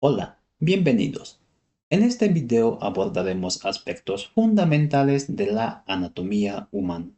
Hola, bienvenidos. En este video abordaremos aspectos fundamentales de la anatomía humana,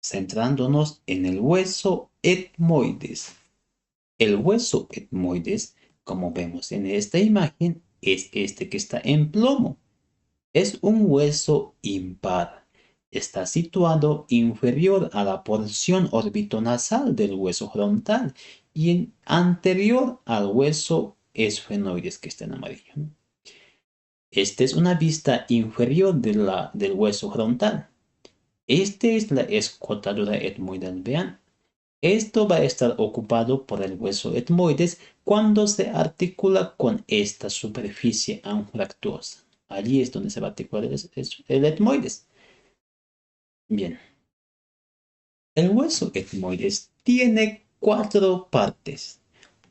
centrándonos en el hueso etmoides. El hueso etmoides, como vemos en esta imagen, es este que está en plomo. Es un hueso impar. Está situado inferior a la porción orbitonasal del hueso frontal y anterior al hueso esfenoides que está en amarillo, ¿no? Esta es una vista inferior del hueso frontal. Esta es la escotadura etmoidal. Vean, esto va a estar ocupado por el hueso etmoides cuando se articula con esta superficie anfractuosa. Allí es donde se va a articular el etmoides. Bien, el hueso etmoides tiene cuatro partes.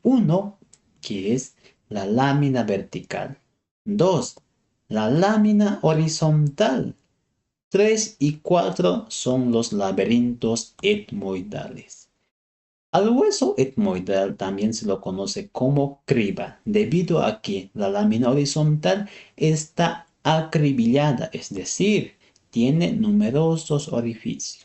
Uno, que es la lámina vertical. Dos, la lámina horizontal. 3 y 4 son los laberintos etmoidales. Al hueso etmoidal también se lo conoce como criba, debido a que la lámina horizontal está acribillada, es decir, tiene numerosos orificios.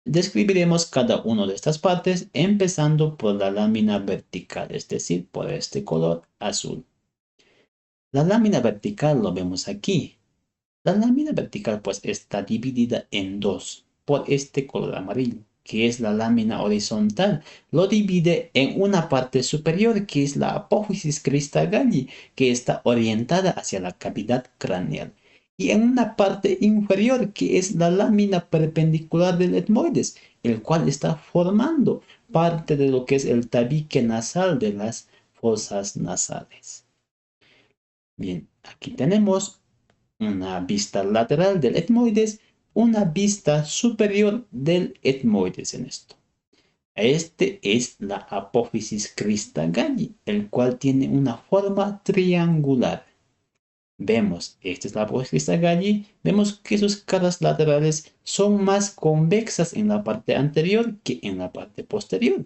Describiremos cada una de estas partes empezando por la lámina vertical, es decir, por este color azul. La lámina vertical lo vemos aquí. La lámina vertical pues está dividida en dos por este color amarillo, que es la lámina horizontal. Lo divide en una parte superior que es la apófisis crista galli, que está orientada hacia la cavidad craneal. Y en una parte inferior que es la lámina perpendicular del etmoides, el cual está formando parte de lo que es el tabique nasal de las fosas nasales. Bien, aquí tenemos una vista lateral del etmoides, una vista superior del etmoides en esto. Este es la apófisis crista galli, el cual tiene una forma triangular. Vemos, esta es la apófisis crista galli, vemos que sus caras laterales son más convexas en la parte anterior que en la parte posterior.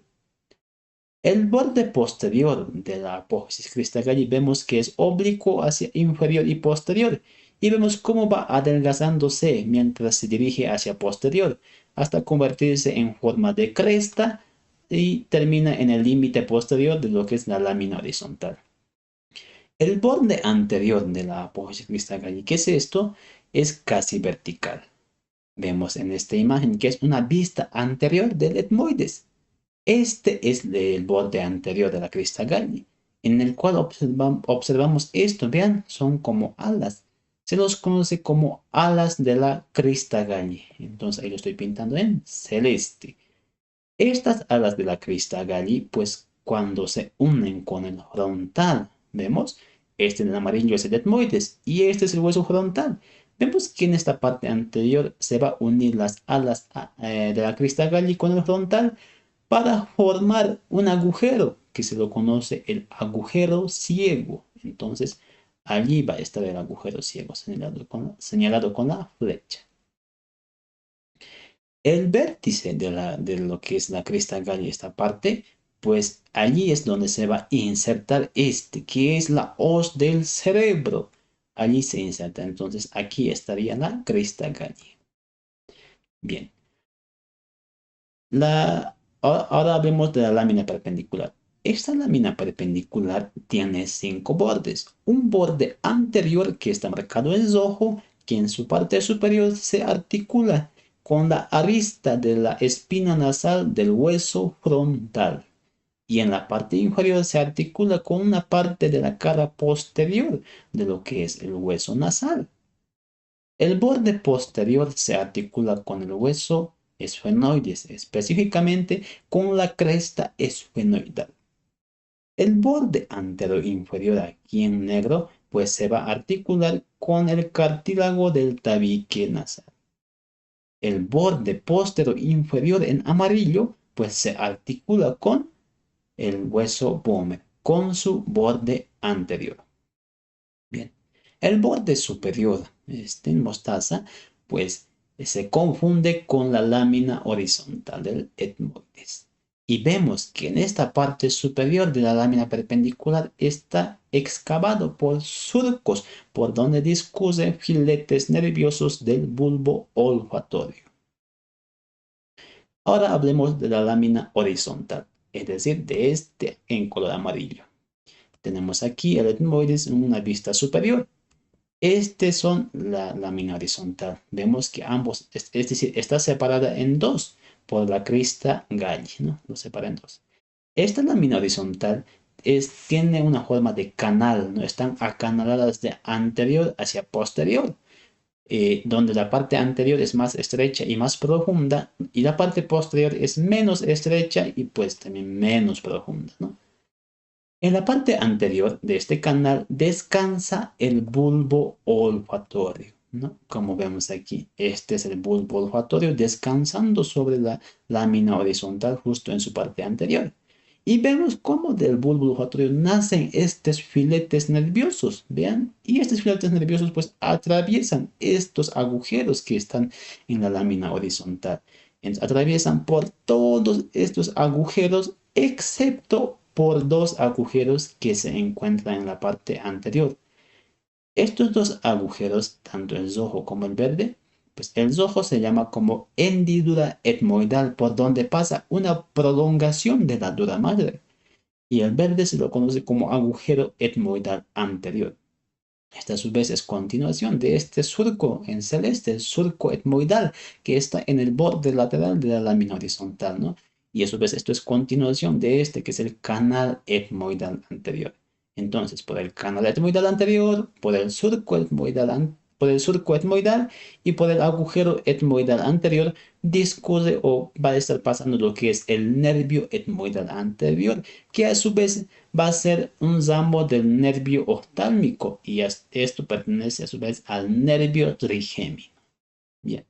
El borde posterior de la apófisis crista galli vemos que es oblicuo hacia inferior y posterior, y vemos cómo va adelgazándose mientras se dirige hacia posterior, hasta convertirse en forma de cresta y termina en el límite posterior de lo que es la lámina horizontal. El borde anterior de la apófisis crista galli, ¿qué es esto? Es casi vertical. Vemos en esta imagen que es una vista anterior del etmoides. Este es el borde anterior de la crista galli, en el cual observamos esto. Vean, son como alas. Se los conoce como alas de la crista galli. Entonces ahí lo estoy pintando en celeste. Estas alas de la crista galli, pues cuando se unen con el frontal, vemos, este en amarillo es el etmoides y este es el hueso frontal. Vemos que en esta parte anterior se va a unir las alas de la crista galli con el frontal para formar un agujero que se lo conoce el agujero ciego. Entonces, allí va a estar el agujero ciego señalado con la flecha. El vértice de lo que es la crista galli, esta parte, pues allí es donde se va a insertar este, que es la hoz del cerebro. Allí se inserta. Entonces, aquí estaría la crista galli. Bien. Ahora hablemos de la lámina perpendicular. Esta lámina perpendicular tiene 5 bordes. Un borde anterior que está marcado en rojo, que en su parte superior se articula con la arista de la espina nasal del hueso frontal. Y en la parte inferior se articula con una parte de la cara posterior de lo que es el hueso nasal. El borde posterior se articula con el hueso esfenoides, específicamente con la cresta esfenoidal. El borde anterior inferior aquí en negro pues se va a articular con el cartílago del tabique nasal. El borde posterior inferior en amarillo pues se articula con el hueso pómez, con su borde anterior. Bien, el borde superior, en mostaza, pues se confunde con la lámina horizontal del etmoides. Y vemos que en esta parte superior de la lámina perpendicular está excavado por surcos por donde discurren filetes nerviosos del bulbo olfatorio. Ahora hablemos de la lámina horizontal, es decir, de este en color amarillo. Tenemos aquí el etmoides en una vista superior. Este son la lámina horizontal. Vemos que ambos, es decir, está separada en dos por la crista Galli, ¿no? Lo separa en dos. Esta lámina horizontal tiene una forma de canal, ¿no? Están acanaladas de anterior hacia posterior, donde la parte anterior es más estrecha y más profunda, y la parte posterior es menos estrecha y pues también menos profunda, ¿no? En la parte anterior de este canal descansa el bulbo olfatorio, ¿no? Como vemos aquí, este es el bulbo olfatorio descansando sobre la lámina horizontal justo en su parte anterior. Y vemos cómo del bulbo olfatorio nacen estos filetes nerviosos, vean, y estos filetes nerviosos pues atraviesan estos agujeros que están en la lámina horizontal. Atraviesan por todos estos agujeros excepto por dos agujeros que se encuentran en la parte anterior. Estos dos agujeros, tanto el rojo como el verde, pues el rojo se llama como hendidura etmoidal, por donde pasa una prolongación de la dura madre, y el verde se lo conoce como agujero etmoidal anterior. Esta a su vez es continuación de este surco en celeste, el surco etmoidal, que está en el borde lateral de la lámina horizontal, ¿no? Y a su vez esto es continuación de este, que es el canal etmoidal anterior. Entonces, por el canal etmoidal anterior, por el surco etmoidal, por el surco etmoidal y por el agujero etmoidal anterior, discurre o va a estar pasando lo que es el nervio etmoidal anterior, que a su vez va a ser un ramo del nervio oftálmico y esto pertenece a su vez al nervio trigémino. Bien,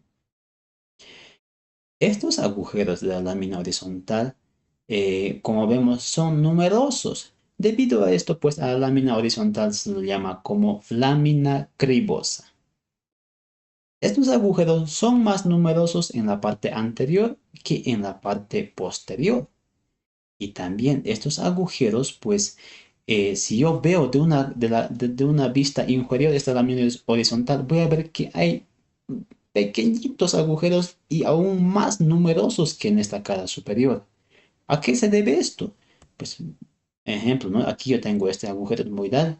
estos agujeros de la lámina horizontal, como vemos, son numerosos. Debido a esto, pues a la lámina horizontal se le llama como lámina cribosa. Estos agujeros son más numerosos en la parte anterior que en la parte posterior. Y también estos agujeros, pues, si yo veo de una vista inferior de esta lámina horizontal, voy a ver que hay pequeñitos agujeros y aún más numerosos que en esta cara superior. ¿A qué se debe esto? Pues, ejemplo, ¿no? Aquí yo tengo este agujero etmoidal,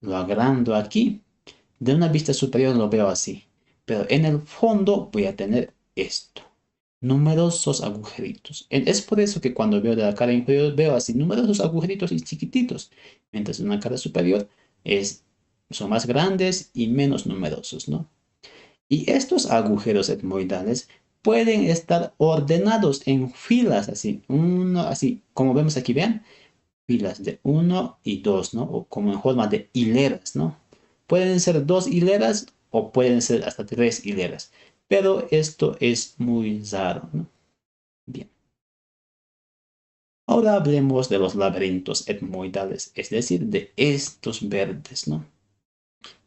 lo agrando aquí. De una vista superior lo veo así, pero en el fondo voy a tener esto numerosos agujeritos. Es por eso que cuando veo de la cara inferior veo así numerosos agujeritos y chiquititos, mientras en la cara superior son más grandes y menos numerosos, ¿no? Y estos agujeros etmoidales pueden estar ordenados en filas así, uno así, como vemos aquí, vean, filas de uno y dos, ¿no? O como en forma de hileras, ¿no? Pueden ser dos hileras o pueden ser hasta tres hileras, pero esto es muy raro, ¿no? Bien. Ahora hablemos de los laberintos etmoidales, es decir, de estos verdes, ¿no?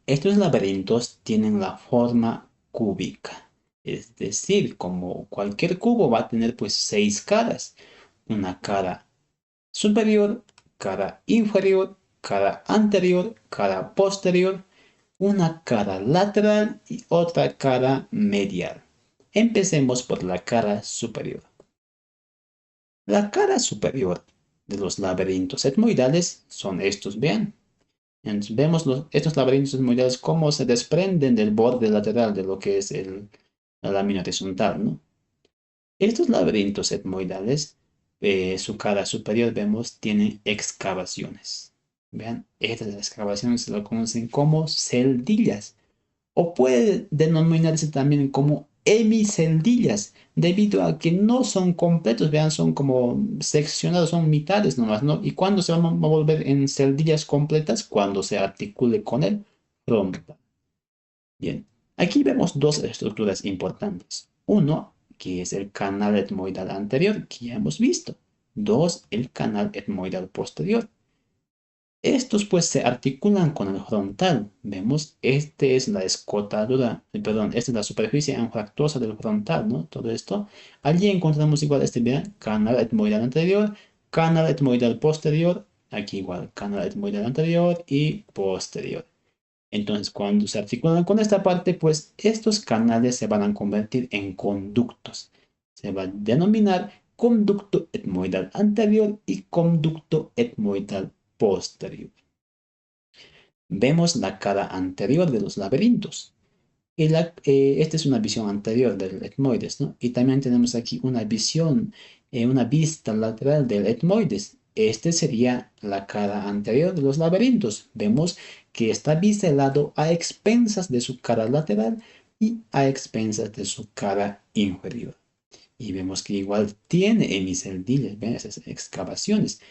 Estos laberintos tienen la forma cúbica, es decir, como cualquier cubo va a tener pues seis caras, una cara superior, cara inferior, cara anterior, cara posterior, una cara lateral y otra cara medial. Empecemos por la cara superior. La cara superior de los laberintos etmoidales son estos, vean. Entonces, vemos estos laberintos etmoidales cómo se desprenden del borde lateral de lo que es la lámina horizontal, ¿no? Estos laberintos etmoidales, su cara superior, vemos, tienen excavaciones. Vean, estas excavaciones se lo conocen como celdillas o puede denominarse también como hemiceldillas, debido a que no son completos, vean, son como seccionados, son mitades nomás, ¿no? ¿Y cuándo se van a volver en celdillas completas? Cuando se articule con el frontal. Bien, aquí vemos dos estructuras importantes. Uno, que es el canal etmoidal anterior, que ya hemos visto. Dos, el canal etmoidal posterior. Estos pues se articulan con el frontal. Vemos, este es la escotadura, perdón, esta es la superficie anfractuosa del frontal, ¿no? Todo esto. Allí encontramos igual este, vean, canal etmoidal anterior, canal etmoidal posterior, aquí igual, canal etmoidal anterior y posterior. Entonces, cuando se articulan con esta parte, pues estos canales se van a convertir en conductos. Se va a denominar conducto etmoidal anterior y conducto etmoidal posterior. Vemos la cara anterior de los laberintos. Esta es una visión anterior del etmoides, ¿no? Y también tenemos aquí una visión, una vista lateral del etmoides. Este sería la cara anterior de los laberintos. Vemos que está biselado a expensas de su cara lateral y a expensas de su cara inferior. Y vemos que igual tiene hemiceldillas, ven esas excavaciones.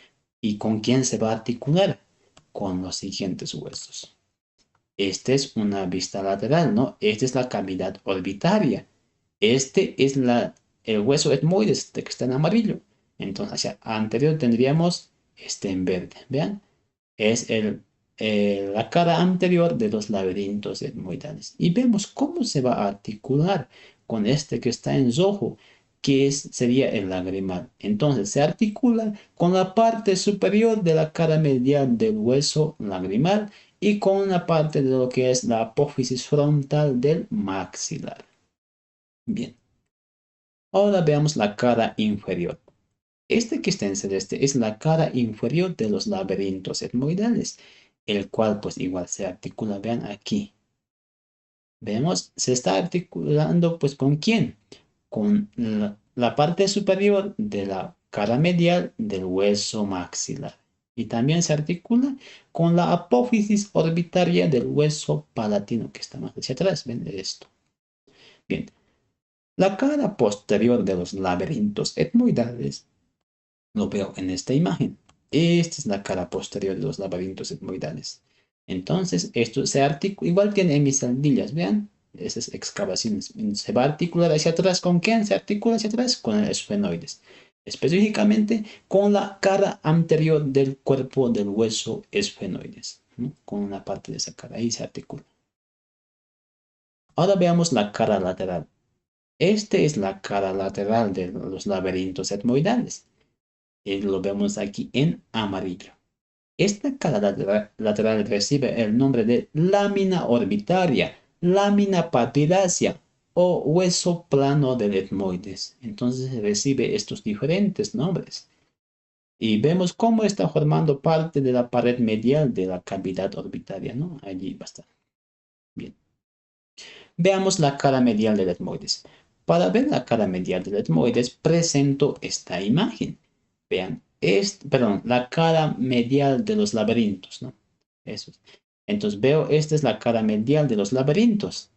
¿Y con quién se va a articular? Con los siguientes huesos. Esta es una vista lateral, ¿no? Esta es la cavidad orbitaria. Este es el hueso etmoides, este que está en amarillo. Entonces, hacia anterior tendríamos este en verde. Vean, es la cara anterior de los laberintos etmoidales. Y vemos cómo se va a articular con este que está en rojo, sería el lagrimal. Entonces, se articula con la parte superior de la cara medial del hueso lagrimal y con una parte de lo que es la apófisis frontal del maxilar. Bien, ahora veamos la cara inferior. Este que está en celeste es la cara inferior de los laberintos etmoidales, el cual pues igual se articula, vean aquí. Vemos, se está articulando pues ¿con quién? Con la parte superior de la cara medial del hueso maxilar. Y también se articula con la apófisis orbitaria del hueso palatino, que está más hacia atrás. ¿Ven esto? Bien, la cara posterior de los laberintos etmoidales lo veo en esta imagen. Esta es la cara posterior de los laberintos etmoidales. Entonces, esto se articula, igual tiene hemisaldillas, vean, esas excavaciones. Se va a articular hacia atrás. ¿Con quién se articula hacia atrás? Con el esfenoides. Específicamente con la cara anterior del cuerpo del hueso esfenoides, ¿no? Con una parte de esa cara, ahí se articula. Ahora veamos la cara lateral. Esta es la cara lateral de los laberintos etmoidales. Y lo vemos aquí en amarillo. Esta cara lateral recibe el nombre de lámina orbitaria, lámina papirácea o hueso plano del etmoides. Entonces recibe estos diferentes nombres. Y vemos cómo está formando parte de la pared medial de la cavidad orbitaria, ¿no? Allí va a estar. Bien. Veamos la cara medial del etmoides. Para ver la cara medial del etmoides, presento esta imagen. Vean, perdón, la cara medial de los laberintos, ¿no? Eso. Entonces veo, esta es la cara medial de los laberintos,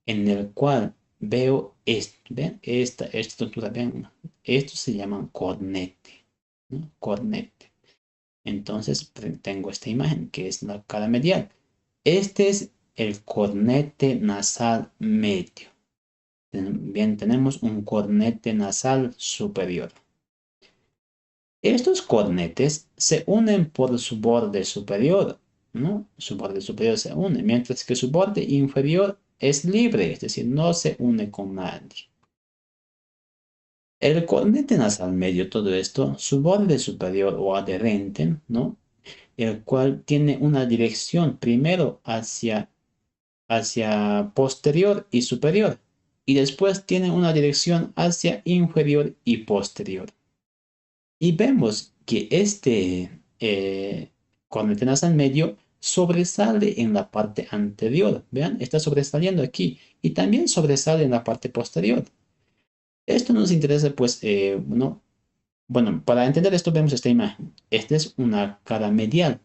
en el cual veo esto, ¿ven? Esta estructura, ¿ven? Estos se llaman cornete, ¿no? Cornete. Entonces tengo esta imagen, que es la cara medial. Este es el cornete nasal medio. Bien, tenemos un cornete nasal superior. Estos cornetes se unen por su borde superior, ¿no? Su borde superior se une, mientras que su borde inferior es libre, es decir, no se une con nadie. El cornete nasal medio, todo esto, su borde superior o adherente, ¿no? El cual tiene una dirección primero hacia posterior y superior, y después tiene una dirección hacia inferior y posterior. Y vemos que cornete nasal medio sobresale en la parte anterior. Vean, está sobresaliendo aquí y también sobresale en la parte posterior. Esto nos interesa, pues, no. Bueno, para entender esto vemos esta imagen. Esta es una cara medial,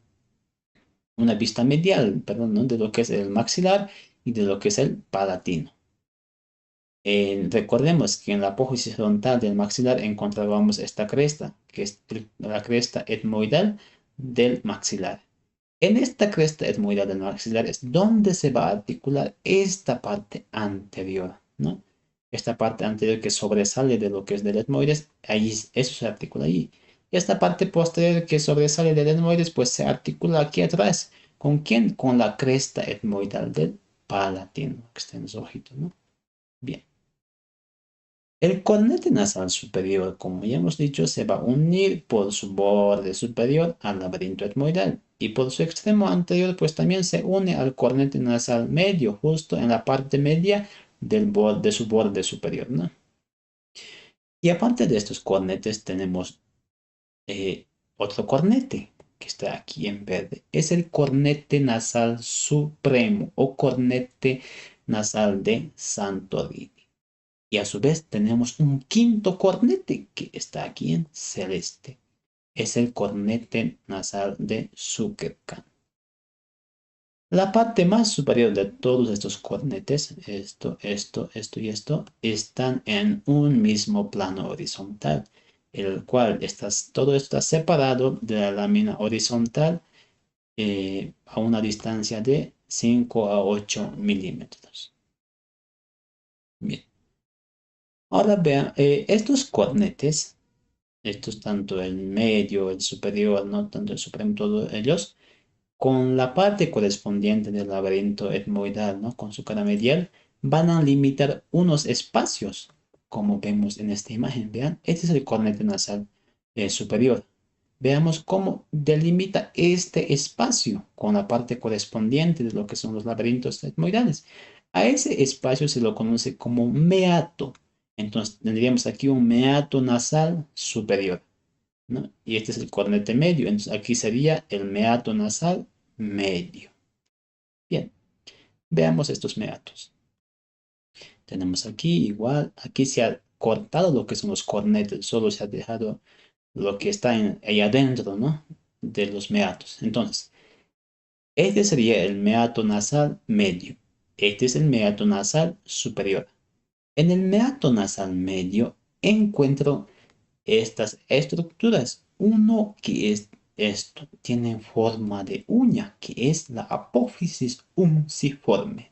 una vista medial, perdón, ¿no? De lo que es el maxilar y de lo que es el palatino. Recordemos que en la apófisis frontal del maxilar encontrábamos esta cresta, que es la cresta etmoidal del maxilar. En esta cresta etmoidal del maxilar es donde se va a articular esta parte anterior, ¿no? Esta parte anterior que sobresale de lo que es del etmoides, ahí, eso se articula ahí. Esta parte posterior que sobresale del etmoides pues se articula aquí atrás. ¿Con quién? Con la cresta etmoidal del palatino, que está en su ojito, ¿no? Bien. El cornete nasal superior, como ya hemos dicho, se va a unir por su borde superior al laberinto etmoidal y por su extremo anterior, pues también se une al cornete nasal medio, justo en la parte media de su borde superior, ¿no? Y aparte de estos cornetes, tenemos otro cornete que está aquí en verde. Es el cornete nasal supremo o cornete nasal de Santorini. Y a su vez tenemos un quinto cornete que está aquí en celeste. Es el cornete nasal de Zuckerman. La parte más superior de todos estos cornetes, esto y esto, están en un mismo plano horizontal, el cual todo esto está separado de la lámina horizontal a una distancia de 5 a 8 milímetros. Bien. Ahora vean, estos cornetes, estos tanto el medio, el superior, no tanto el supremo, todos ellos, con la parte correspondiente del laberinto etmoidal, ¿no? Con su cara medial, van a limitar unos espacios, como vemos en esta imagen. Vean, este es el cornete nasal superior. Veamos cómo delimita este espacio con la parte correspondiente de lo que son los laberintos etmoidales. A ese espacio se lo conoce como meato. Entonces tendríamos aquí un meato nasal superior, ¿no? Y este es el cornete medio. Entonces aquí sería el meato nasal medio. Bien, veamos estos meatos. Tenemos aquí igual, aquí se ha cortado lo que son los cornetes, solo se ha dejado lo que está ahí adentro, ¿no? De los meatos. Entonces, este sería el meato nasal medio. Este es el meato nasal superior. En el meato nasal medio encuentro estas estructuras. Uno que es esto, tiene forma de uña, que es la apófisis unciforme.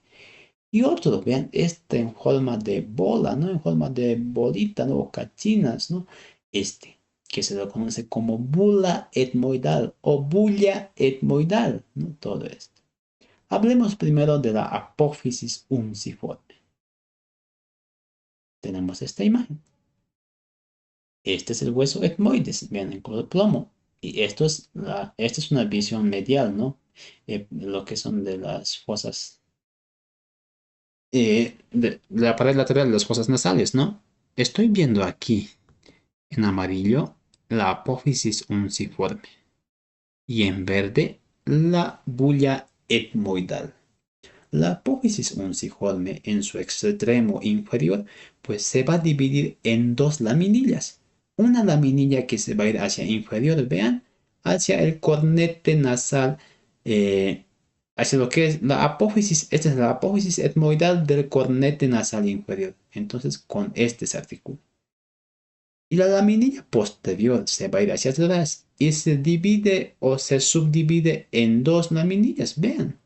Y otro, vean, este en forma de bola, ¿no? En forma de bolita, ¿no? O cachinas, ¿no? Este, que se lo conoce como bula etmoidal o bulla etmoidal, ¿no? Todo esto. Hablemos primero de la apófisis unciforme. Tenemos esta imagen. Este es el hueso etmoides, vean, en color plomo. Y esta es una visión medial, ¿no? Lo que son de las fosas, de la pared lateral de las fosas nasales, ¿no? Estoy viendo aquí en amarillo la apófisis unciforme y en verde la bulla etmoidal. La apófisis unciforme en su extremo inferior pues se va a dividir en dos laminillas. Una laminilla que se va a ir hacia inferior, vean, hacia el cornete nasal, eh, hacia lo que es la apófisis. Esta es la apófisis etmoidal del cornete nasal inferior. Entonces con este se articula. Y la laminilla posterior se va a ir hacia atrás y se divide o se subdivide en dos laminillas. Vean,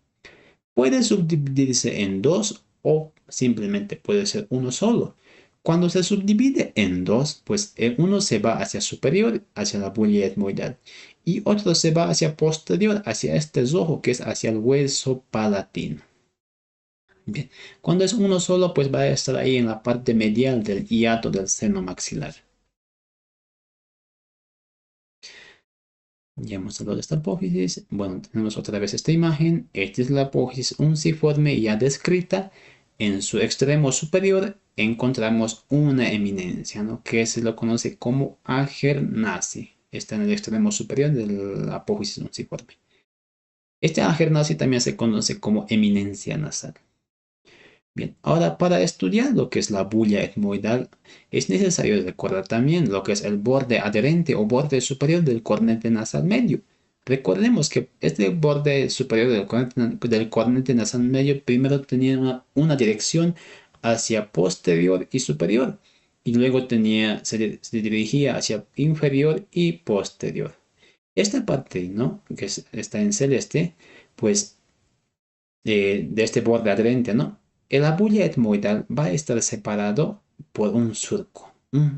puede subdividirse en dos o simplemente puede ser uno solo. Cuando se subdivide en dos, pues uno se va hacia superior, hacia la bulla etmoidal, y otro se va hacia posterior, hacia este ojo que es hacia el hueso palatino. Bien, cuando es uno solo, pues va a estar ahí en la parte medial del hiato del seno maxilar. Ya hemos hablado de esta apófisis. Bueno, tenemos otra vez esta imagen. Esta es la apófisis unciforme ya descrita. En su extremo superior encontramos una eminencia, ¿no? Que se lo conoce como agernaci. Está en el extremo superior de la apófisis unciforme. Este agernaci también se conoce como eminencia nasal. Bien, ahora para estudiar lo que es la bulla etmoidal es necesario recordar también lo que es el borde adherente o borde superior del cornete nasal medio. Recordemos que este borde superior del cornete nasal medio primero tenía una dirección hacia posterior y superior y luego se dirigía hacia inferior y posterior. Esta parte, ¿no? Que está en celeste, pues de este borde adherente, ¿no? El abulla etmoidal va a estar separado por un surco,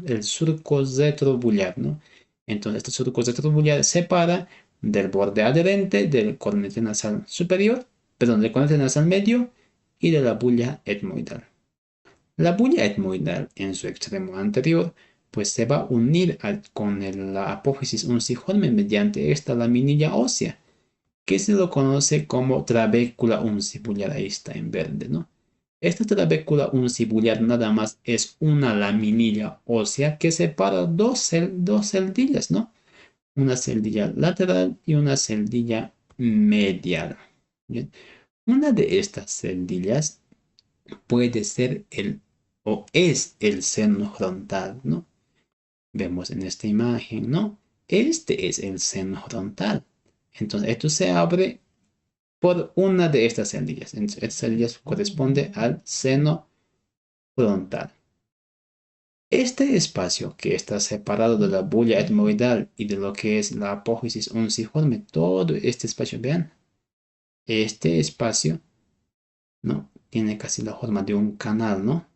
el surco retrobullar, ¿no? Entonces, este surco retrobuliar separa del borde adherente del cornete nasal superior, perdón, del cornete nasal medio y de la bulla etmoidal. La bulla etmoidal en su extremo anterior pues se va a unir con la apófisis unciforme mediante esta laminilla ósea, que se lo conoce como trabécula uncibular. Ahí está en verde, ¿no? Esta trabécula uncibular nada más es una laminilla ósea que separa dos celdillas, ¿no? Una celdilla lateral y una celdilla medial. ¿Bien? Una de estas celdillas puede ser o es el seno frontal, ¿no? Vemos en esta imagen, ¿no? Este es el seno frontal. Entonces, esto se abre por una de estas celdillas. Estas celdillas corresponde al seno frontal. Este espacio que está separado de la bulla etmoidal y de lo que es la apófisis unciforme, todo este espacio, vean, este espacio, ¿no? Tiene casi la forma de un canal, ¿no?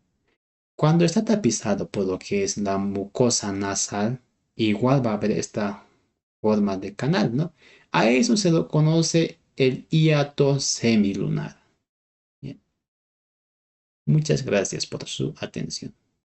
Cuando está tapizado por lo que es la mucosa nasal, igual va a haber esta forma de canal, ¿no? A eso se lo conoce el hiato semilunar. Bien. Muchas gracias por su atención.